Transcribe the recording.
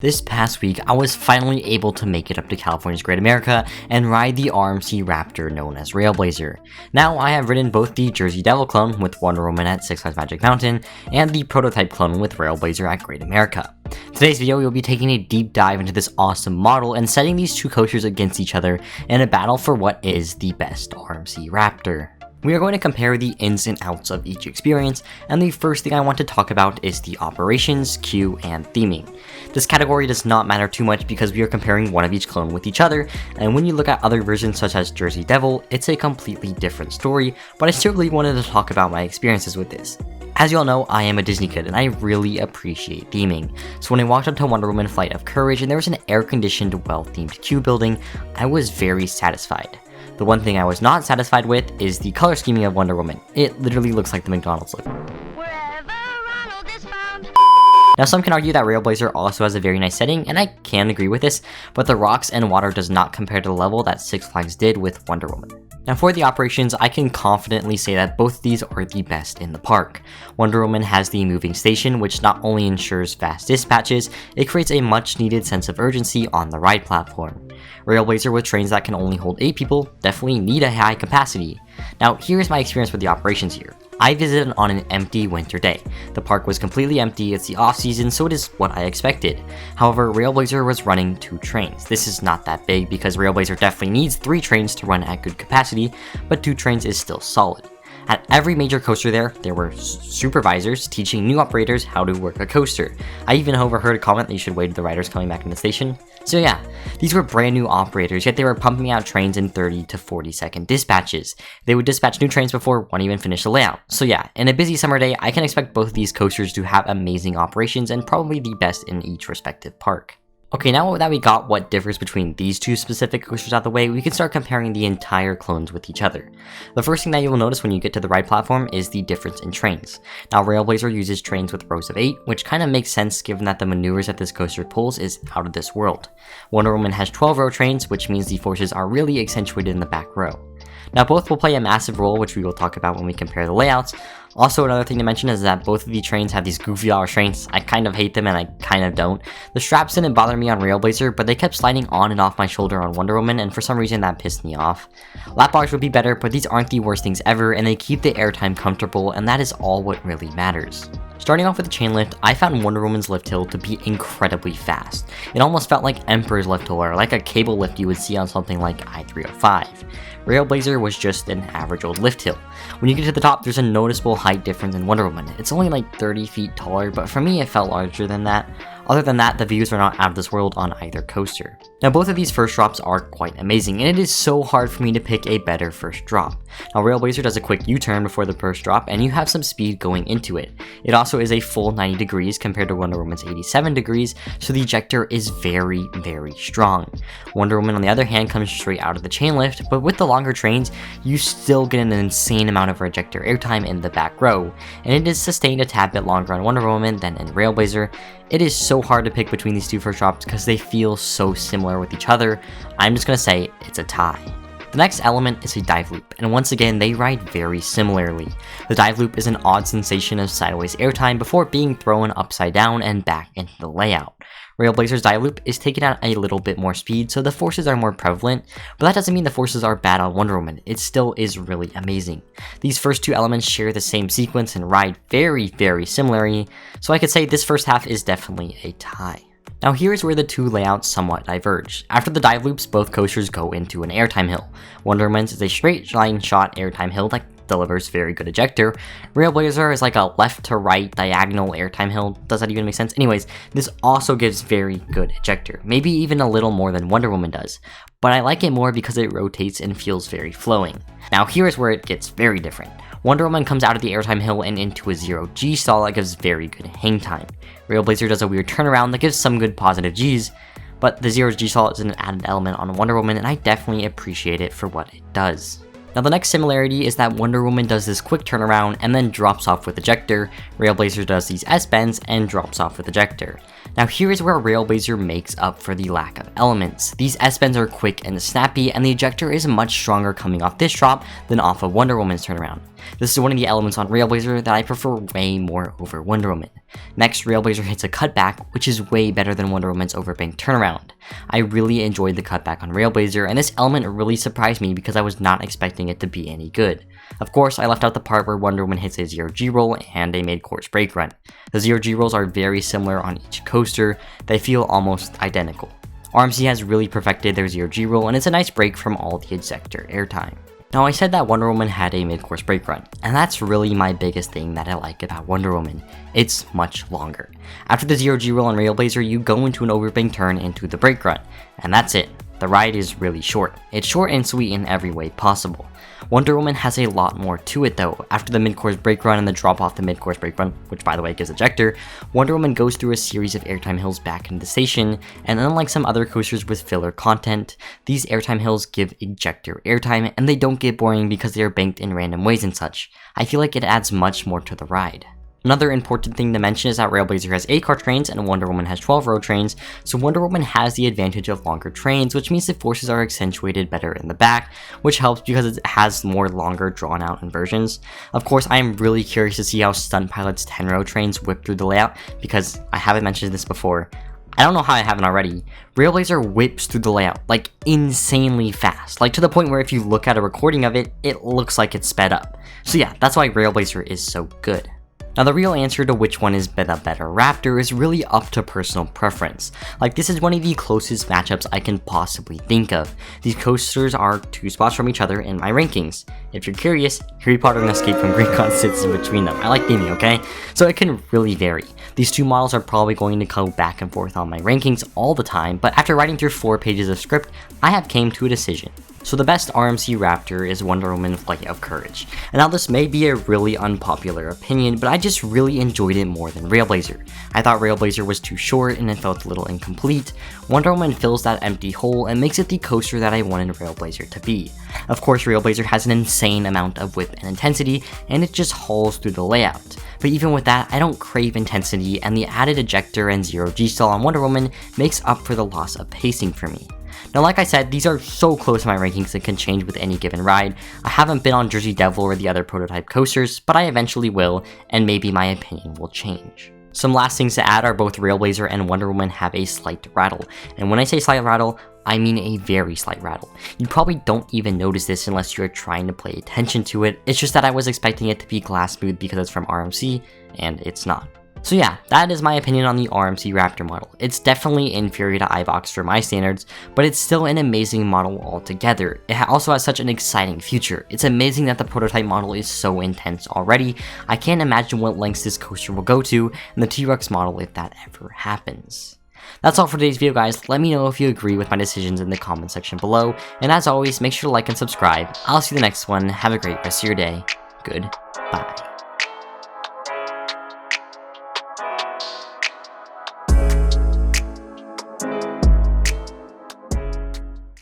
This past week, I was finally able to make it up to California's Great America and ride the RMC Raptor known as Railblazer. Now, I have ridden both the Jersey Devil clone with Wonder Woman at Six Flags Magic Mountain and the prototype clone with Railblazer at Great America. Today's video, we'll be taking a deep dive into this awesome model and setting these two coasters against each other in a battle for what is the best RMC Raptor. We are going to compare the ins and outs of each experience, and the first thing I want to talk about is the operations, queue, and theming. This category does not matter too much because we are comparing one of each clone with each other, and when you look at other versions such as Jersey Devil, it's a completely different story, but I still really wanted to talk about my experiences with this. As you all know, I am a Disney kid and I really appreciate theming, so when I walked up to Wonder Woman Flight of Courage and there was an air-conditioned, well-themed queue building, I was very satisfied. The one thing I was not satisfied with is the color scheming of Wonder Woman. It literally looks like the McDonald's logo. Now some can argue that Railblazer also has a very nice setting, and I can agree with this, but the rocks and water does not compare to the level that Six Flags did with Wonder Woman. Now for the operations, I can confidently say that both of these are the best in the park. Wonder Woman has the moving station, which not only ensures fast dispatches, it creates a much needed sense of urgency on the ride platform. Railblazer with trains that can only hold 8 people definitely need a high capacity. Now here's my experience with the operations here. I visited on an empty winter day. The park was completely empty, it's the off season, so it is what I expected. However, Railblazer was running 2 trains. This is not that big because Railblazer definitely needs 3 trains to run at good capacity, but 2 trains is still solid. At every major coaster there were supervisors teaching new operators how to work a coaster. I even overheard a comment that you should wait for the riders coming back in the station. So yeah, these were brand new operators, yet they were pumping out trains in 30 to 40 second dispatches. They would dispatch new trains before one even finished the layout. So yeah, in a busy summer day, I can expect both of these coasters to have amazing operations and probably the best in each respective park. Okay, now that we got what differs between these two specific coasters out of the way, we can start comparing the entire clones with each other. The first thing that you will notice when you get to the ride platform is the difference in trains. Now Railblazer uses trains with rows of 8, which kind of makes sense given that the maneuvers that this coaster pulls is out of this world. Wonder Woman has 12 row trains, which means the forces are really accentuated in the back row. Now both will play a massive role, which we will talk about when we compare the layouts. Also, another thing to mention is that both of the trains have these goofy restraints. I kind of hate them and I kind of don't. The straps didn't bother me on Railblazer, but they kept sliding on and off my shoulder on Wonder Woman, and for some reason that pissed me off. Lap bars would be better, but these aren't the worst things ever, and they keep the airtime comfortable, and that is all what really matters. Starting off with the chain lift, I found Wonder Woman's lift hill to be incredibly fast. It almost felt like Emperor's lift hill, or like a cable lift you would see on something like I-305. Railblazer was just an average old lift hill. When you get to the top, there's a noticeable height difference in Wonder Woman. It's only like 30 feet taller, but for me it felt larger than that. Other than that, the views are not out of this world on either coaster. Now both of these first drops are quite amazing, and it is so hard for me to pick a better first drop. Now Railblazer does a quick U-turn before the first drop, and you have some speed going into it. It also is a full 90 degrees compared to Wonder Woman's 87 degrees, so the ejector is very, very strong. Wonder Woman on the other hand comes straight out of the chain lift, but with the longer trains, you still get an insane amount of ejector airtime in the back row, and it is sustained a tad bit longer on Wonder Woman than in Railblazer. It is so hard to pick between these two first drops because they feel so similar with each other. I'm just gonna say it's a tie. The next element is a dive loop, and once again they ride very similarly. The dive loop is an odd sensation of sideways airtime before being thrown upside down and back into the layout. Railblazer's dive loop is taken at a little bit more speed, so the forces are more prevalent, but that doesn't mean the forces are bad on Wonder Woman. It still is really amazing. These first two elements share the same sequence and ride very, very similarly, so I could say this first half is definitely a tie. Now here's where the two layouts somewhat diverge. After the dive loops, both coasters go into an airtime hill. Wonder Woman's is a straight line shot airtime hill that delivers very good ejector. Railblazer is like a left to right diagonal airtime hill. Does that even make sense? Anyways, this also gives very good ejector, maybe even a little more than Wonder Woman does, but I like it more because it rotates and feels very flowing. Now here's where it gets very different. Wonder Woman comes out of the airtime hill and into a 0G stall that gives very good hang time. Railblazer does a weird turnaround that gives some good positive Gs, but the 0G stall is an added element on Wonder Woman, and I definitely appreciate it for what it does. Now the next similarity is that Wonder Woman does this quick turnaround and then drops off with ejector. Railblazer does these S-bends and drops off with ejector. Now here is where Railblazer makes up for the lack of elements. These S-bends are quick and snappy, and the ejector is much stronger coming off this drop than off of Wonder Woman's turnaround. This is one of the elements on Railblazer that I prefer way more over Wonder Woman. Next, Railblazer hits a cutback, which is way better than Wonder Woman's overbank turnaround. I really enjoyed the cutback on Railblazer, and this element really surprised me because I was not expecting it to be any good. Of course, I left out the part where Wonder Woman hits a 0G roll and a mid-course brake run. The 0G rolls are very similar on each coaster, they feel almost identical. RMC has really perfected their 0G roll, and it's a nice break from all the ejector airtime. Now I said that Wonder Woman had a mid-course brake run, and that's really my biggest thing that I like about Wonder Woman. It's much longer. After the 0G roll on Railblazer, you go into an overbank turn into the brake run, and that's it. The ride is really short. It's short and sweet in every way possible. Wonder Woman has a lot more to it though. After the mid-course brake run and the drop off the mid-course brake run, which by the way gives ejector, Wonder Woman goes through a series of airtime hills back into the station, and unlike some other coasters with filler content, these airtime hills give ejector airtime, and they don't get boring because they are banked in random ways and such. I feel like it adds much more to the ride. Another important thing to mention is that Railblazer has 8 car trains and Wonder Woman has 12 road trains, so Wonder Woman has the advantage of longer trains, which means the forces are accentuated better in the back, which helps because it has more longer drawn out inversions. Of course, I am really curious to see how Stunt Pilot's 10 road trains whip through the layout, because I haven't mentioned this before. I don't know how I haven't already. Railblazer whips through the layout, like insanely fast, like to the point where if you look at a recording of it, it looks like it's sped up. So yeah, that's why Railblazer is so good. Now the real answer to which one is the better Raptor is really up to personal preference. Like this is one of the closest matchups I can possibly think of. These coasters are 2 spots from each other in my rankings. If you're curious, Harry Potter and Escape from Gringotts sits in between them. I like theming, okay? So it can really vary. These 2 models are probably going to go back and forth on my rankings all the time, but after writing through 4 pages of script, I have came to a decision. So the best RMC Raptor is Wonder Woman Flight of Courage. And now this may be a really unpopular opinion, but I just really enjoyed it more than Railblazer. I thought Railblazer was too short and it felt a little incomplete. Wonder Woman fills that empty hole and makes it the coaster that I wanted Railblazer to be. Of course, Railblazer has an insane amount of whip and intensity, and it just hauls through the layout. But even with that, I don't crave intensity, and the added ejector and 0G stall on Wonder Woman makes up for the loss of pacing for me. Now like I said, these are so close to my rankings and can change with any given ride. I haven't been on Jersey Devil or the other prototype coasters, but I eventually will, and maybe my opinion will change. Some last things to add are both Railblazer and Wonder Woman have a slight rattle, and when I say slight rattle, I mean a very slight rattle. You probably don't even notice this unless you're trying to pay attention to it. It's just that I was expecting it to be glass smooth because it's from RMC, and it's not. So yeah, that is my opinion on the RMC Raptor model. It's definitely inferior to iBox for my standards, but it's still an amazing model altogether. It also has such an exciting future. It's amazing that the prototype model is so intense already. I can't imagine what lengths this coaster will go to in the T-Rex model if that ever happens. That's all for today's video, guys. Let me know if you agree with my decisions in the comment section below, and as always, make sure to like and subscribe. I'll see you in the next one. Have a great rest of your day. Goodbye.